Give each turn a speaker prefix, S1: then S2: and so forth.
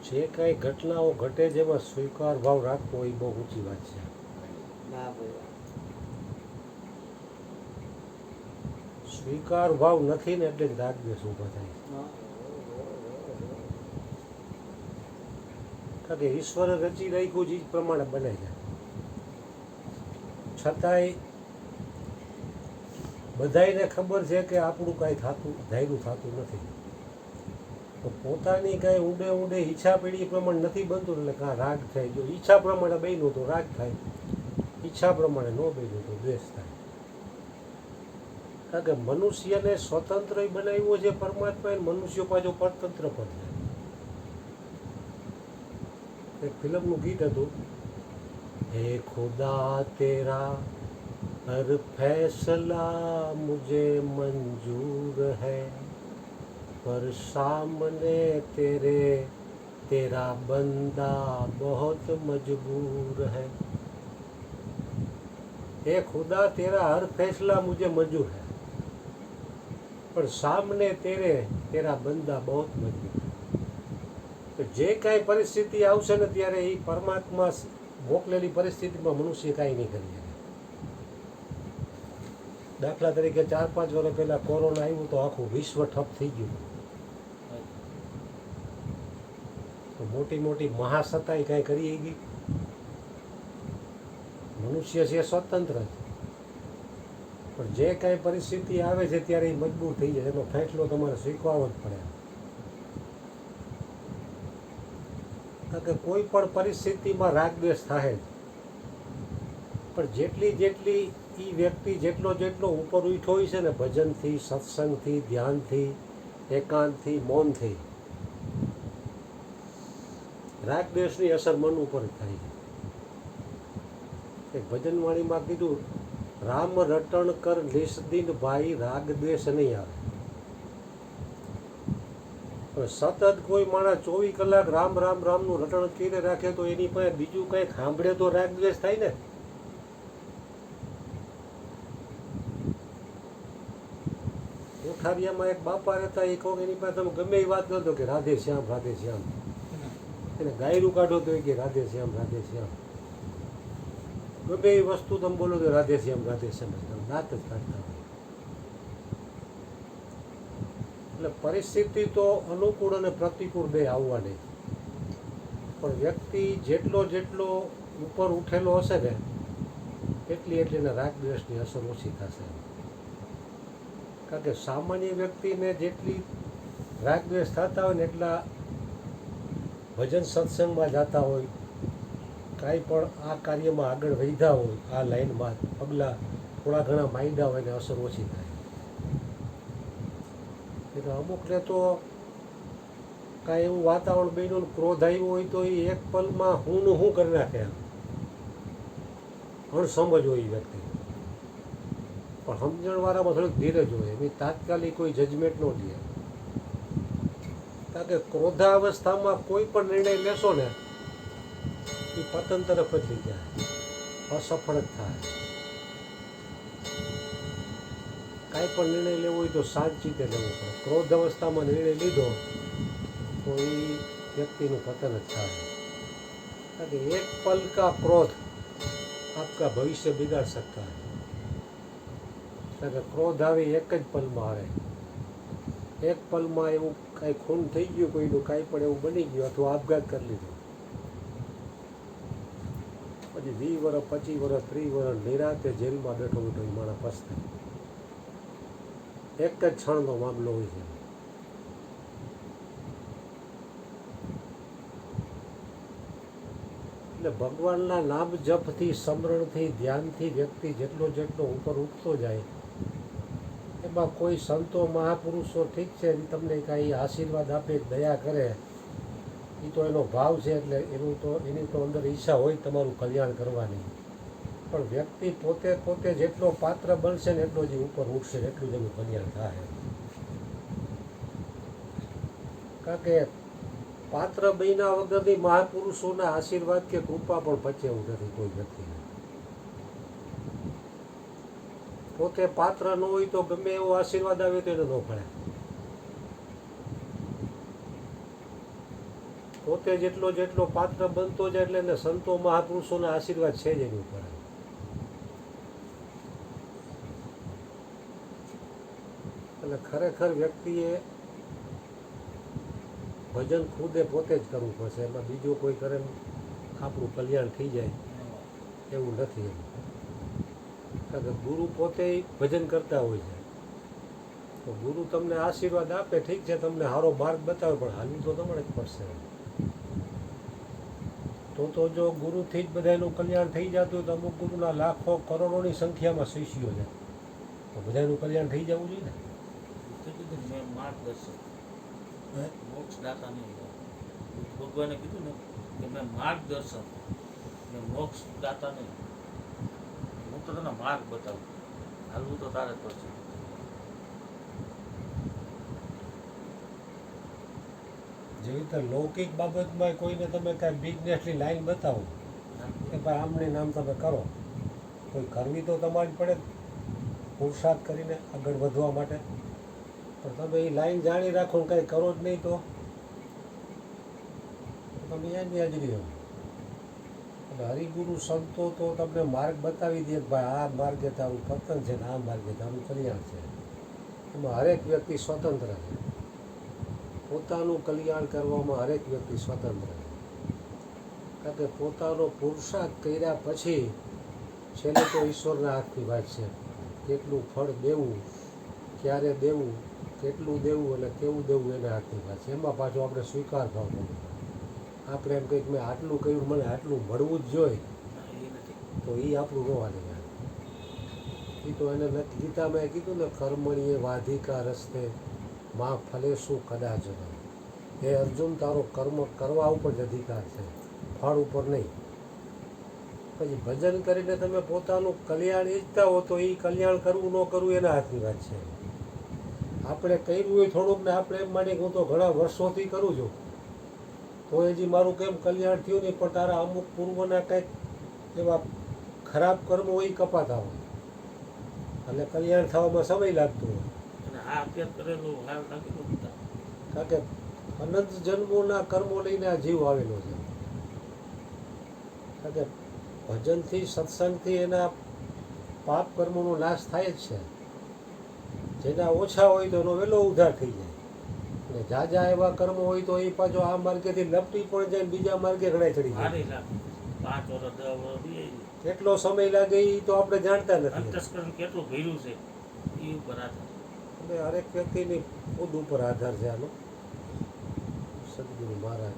S1: જે કાંઈ ઘટનાઓ ઘટે જેમાં સ્વીકાર ભાવ રાખવો એ બહુ ઊંચી વાત છે. સ્વીકાર ભાવ નથી ને એટલે જ રાગદ્વેષ ઊભા થાય. કારણ કે ઈશ્વરે રચી રાખ્યું જ એ પ્રમાણે બને છે. છતાંય બધાયને ખબર છે કે આપણું કાંઈ ધાર્યું થતું નથી. તો પોતાની કાંઈ ઊંડે ઊંડે ઈચ્છા પીડી પ્રમાણે નથી બનતું એટલે કાં રાગ થાય. જો ઈચ્છા પ્રમાણે બન્યું તો રાગ થાય, ઈચ્છા પ્રમાણે ન બન્યું તો દ્વેષ થાય. કારણ કે મનુષ્યને સ્વતંત્ર બનાવ્યો છે પરમાત્માએ, મનુષ્ય પાછો પરતંત્ર પણ છે. એક ફિલ્મનું ગીત હતું, હે ખુદા તેરા હર ફૈસલા મુझे મંજૂર है, पर सामने तेरा बंदा बहुत मजबूर है. हे खुदा तेरा हर फैसला मुझे मंजूर है, पर सामने तेरा બંદા બહુ મજબૂર. તો જે કાંઈ પરિસ્થિતિ આવશે ને ત્યારે એ પરમાત્મા મોકલેલી પરિસ્થિતિમાં મનુષ્ય કાંઈ નહીં કરી શકે. દાખલા તરીકે 4-5 વર્ષ પહેલાં કોરોના આવ્યું તો આખું વિશ્વ ઠપ થઈ ગયું. તો મોટી મોટી મહાસત્તાએ કાંઈ કરી ગઈ. મનુષ્ય છે સ્વતંત્ર છે, પણ જે કાંઈ પરિસ્થિતિ આવે છે ત્યારે એ મજબૂર થઈ જાય. એનો ફેસલો તમારે સ્વીકારવો જ પડે. કારણ કે કોઈ પણ પરિસ્થિતિમાં રાગદ્વેષ થાય, પણ જેટલી એ વ્યક્તિ જેટલો ઉપર ઉઠ્યો હોય છે ને, ભજનથી, સત્સંગથી, ધ્યાનથી, એકાંતથી, મૌનથી, રાગદ્વેષની અસર મન ઉપર થાય છે. એક ભજનવાણીમાં કીધું, રામ રટણ કર નિસ્દિન ભાઈ, રાગદ્વેષ નહીં આવે. સતત કોઈ માણસ 24 કલાક રામ રામ રામનું રટણ કરીને રાખે તો એની પાસે બીજું કંઈ સાંભળે તો રાગદ્વેષ થાય ને. કોઠારિયામાં એક બાપા રહેતા, એ કહો એની પાસે તમે ગમે એ વાત કરતો કે રાધે શ્યામ રાધે શ્યામ, એને ગાયરું કાઢો તો કે રાધે શ્યામ રાધે શ્યામ, ગમે એ વસ્તુ તમે બોલો તો રાધે શ્યામ નાત જ કાઢતા હોય. એટલે પરિસ્થિતિ તો અનુકૂળ અને પ્રતિકૂળ બે આવવાની, પણ વ્યક્તિ જેટલો ઉપર ઉઠેલો હશે ને એટલી એને રાગદ્વેષની અસર ઓછી થશે. કારણ કે સામાન્ય વ્યક્તિને જેટલી રાગદ્વેષ થતા હોય ને એટલા ભજન સત્સંગમાં જતા હોય, કાંઈ પણ આ કાર્યમાં આગળ વધ્યા હોય, આ લાઈનમાં પગલાં થોડા ઘણા માંડ્યા હોય ને અસર ઓછી થાય. એટલે અમુકને તો કાંઈ એવું વાતાવરણ બન્યું, ક્રોધ આવ્યો હોય તો એ એક પલમાં હું કરી નાખે, અણસમજ હોય એ વ્યક્તિ. પણ સમજણવાળામાં થોડીક ધીરજ હોય, એની તાત્કાલિક કોઈ જજમેન્ટ ન લે. કારણ કે ક્રોધાવસ્થામાં કોઈ પણ નિર્ણય લેશો ને એ પતન તરફ જ લઈ જાય, અસફળ જ થાય. કાંઈ પણ નિર્ણય લેવો હોય તો શાંતિથી લેવો પડે. ક્રોધ અવસ્થામાં નિર્ણય લીધો તો એ વ્યક્તિનું પતન જ થાય. કારણ કે એક પલ કા ક્રોધ આપકા ભવિષ્ય બિગાડ सकता है. કારણ કે ક્રોધ આવે એક જ પલમાં આવે. એક પલમાં એવું કાંઈ ખૂન થઈ ગયું કોઈનું, કાંઈ પણ એવું બની ગયું અથવા આપઘાત કરી લીધો, પછી 20 વર્ષ 25 વર્ષ 30 વર્ષ નિરાતે જેલમાં બેઠો એ માણસ પછતાય. એક જ ક્ષણનો મામલો હોય છે. એટલે ભગવાનના નામ જપથી, સ્મરણથી, ધ્યાનથી વ્યક્તિ જેટલો ઉપર ઉઠતો જાય, એમાં કોઈ સંતો મહાપુરુષો ઠીક છે, તમને કાંઈ આશીર્વાદ આપે, દયા કરે, એ તો એનો ભાવ છે. એટલે એની તો અંદર ઈચ્છા હોય તમારું કલ્યાણ કરવાની. પણ વ્યક્તિ પોતે જેટલો પાત્ર બનશે ને એટલો જ ઉપર ઉઠશે, એટલું જ એનું કલ્યાણ થાય. કારણ કે પાત્ર બન્યા વગરની મહાપુરુષોના આશીર્વાદ કે કૃપા પણ પચે એવું નથી કોઈ વ્યક્તિને. પોતે પાત્ર ન હોય તો ગમે એવો આશીર્વાદ આવે તો એને ન ફળે. પોતે જેટલો પાત્ર બનતો જાય એટલે એને સંતો મહાપુરુષોના આશીર્વાદ છે જ એની ઉપર. એટલે ખરેખર વ્યક્તિએ ભજન ખુદે પોતે જ કરવું પડશે. એમાં બીજો કોઈ કરે આપણું કલ્યાણ થઈ જાય એવું નથી. કારણ કે ગુરુ પોતે ભજન કરતા હોય છે, તો ગુરુ તમને આશીર્વાદ આપે, ઠીક છે, તમને સારો માર્ગ બતાવે, પણ હાલવું તો તમારે જ પડશે. તો જો ગુરુથી જ બધાનું કલ્યાણ થઈ જતું હોય તો અમુક ગુરુના લાખો કરોડોની સંખ્યામાં શિષ્યો છે, તો બધાનું કલ્યાણ થઈ જવું જોઈએ ને.
S2: મેં માર્ગદર્શક મોક્ષદાતા નહીં. ભગવાને કીધું ને કે મેં માર્ગદર્શક, મેં મોક્ષદાતા નહીં. હું તો તને માર્ગ બતાવું, હાલવું તો તારે જ પડશે.
S1: જેવી રીતે લૌકિક બાબતમાં કોઈને તમે કાંઈ બિઝનેસની લાઈન બતાવો કે ભાઈ આમની નામ તમે કરો, કોઈ કરવી તો તમારી પડે પુરુષાર્થ કરીને આગળ વધવા માટે. પણ તમે એ લાઈન જાણી રાખો ને કાંઈ કરો જ નહીં તો તમે યાદ યાદ રહ્યો. એટલે હરિગુરુ સંતો તો તમને માર્ગ બતાવી દે કે ભાઈ આ માર્ગે તારું પતન છે ને આ માર્ગે તારું કલ્યાણ છે. એમાં હરેક વ્યક્તિ સ્વતંત્ર છે, પોતાનું કલ્યાણ કરવામાં હરેક વ્યક્તિ સ્વતંત્ર છે. કારણ કે પોતાનો પુરુષાર્થ કર્યા પછી છેલ્લે તો ઈશ્વરના હાથની વાત છે. કેટલું ફળ દેવું, ક્યારે દેવું, કેટલું દેવું અને કેવું દેવું એના હાથની વાત છે. એમાં પાછો આપણે સ્વીકાર ભાવ કરવો. આપણે એમ કંઈક મેં આટલું કર્યું, મને આટલું મળવું જ જોઈએ, તો એ આપણું ન હાલે. એ તો એને ગીતામાં કીધું ને, કર્મણીએ વાધિકા રસ્તે માં ફલે શું કદાચ. એ અર્જુન, તારો કર્મ કરવા ઉપર જ અધિકાર છે, ફળ ઉપર નહીં. પછી ભજન કરીને તમે પોતાનું કલ્યાણ ઈચ્છતા હો તો એ કલ્યાણ કરવું ન કરવું એના હાથની વાત છે. આપણે કર્યું હોય થોડુંક ને આપણે એમ માનીએ કે હું તો ઘણા વર્ષોથી કરું છું તો હજી મારું કેમ કલ્યાણ થયું નહીં, પણ તારા અમુક પૂર્વના કંઈક એવા ખરાબ કર્મો હોય કપાતા હોય એટલે કલ્યાણ થવામાં સમય લાગતો હોય. કારણ કે અનંત જન્મોના કર્મો લઈને આ જીવ આવેલો છે. કારણ કે ભજનથી, સત્સંગથી એના પાપ કર્મોનો નાશ થાય જ છે. જેના ઓછા હોય તો એનો વહેલો ઉદ્ધાર થઈ જાય, અને જાજા એવા કર્મો હોય તો એ પાછો આ માર્ગેથી લપટી પણ જાય, બીજા માર્ગે ઘણા ચડી જાય.
S2: 5 વર્ષ 10 વર્ષ
S1: કેટલો સમય લાગે એ તો આપણે જાણતા નથી.
S2: અંતસ્કરણ કેટલું ભર્યું છે એ ઉપર આધાર.
S1: એટલે હરેક વ્યક્તિની ખુદ ઉપર આધાર છે આનો. સદગુરુ મહારાજ.